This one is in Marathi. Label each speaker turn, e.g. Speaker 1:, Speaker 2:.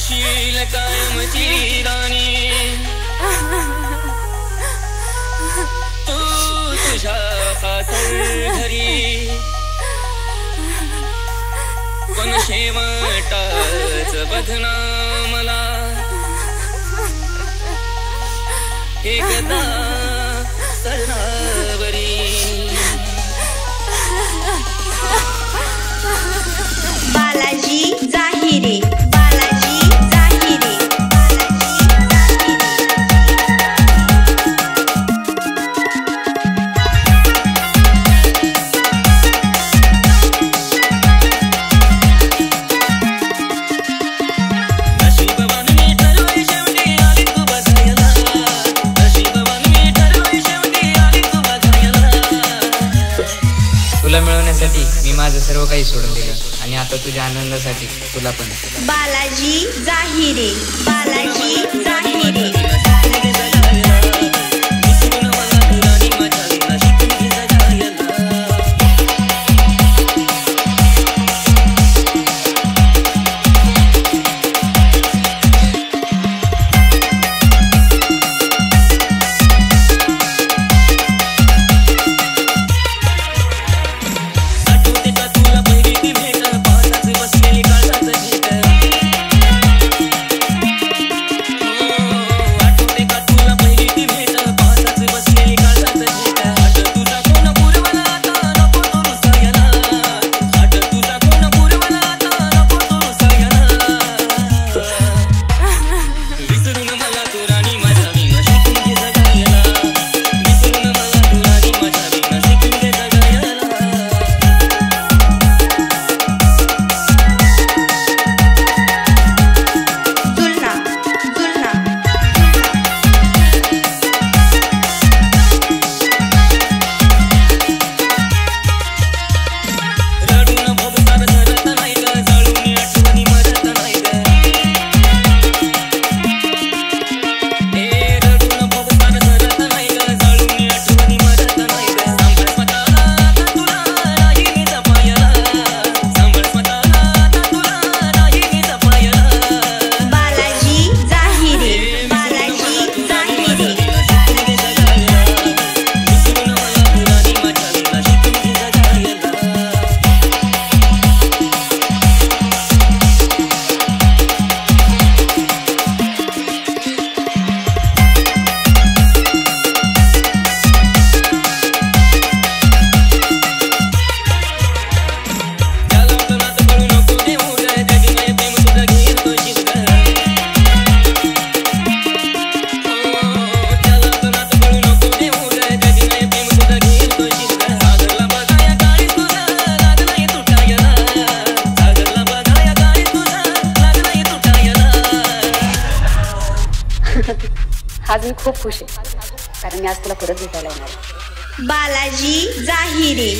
Speaker 1: राशील कायमची राणी तू तुझ्या सासर घरी पण शेवटाच बघना मला एकदा सरणावरी
Speaker 2: बालाजी जाहिरे
Speaker 3: तुला मिळवण्यासाठी मी माझं सर्व काही सोडून दिलं आणि आता तुझ्या आनंदासाठी तुला पण
Speaker 2: बालाजी जाहिरे
Speaker 4: आज मी खूप खुश आहे कारण मी आज तुला परत भेटायला येणार आहे.
Speaker 2: बालाजी जाहिरे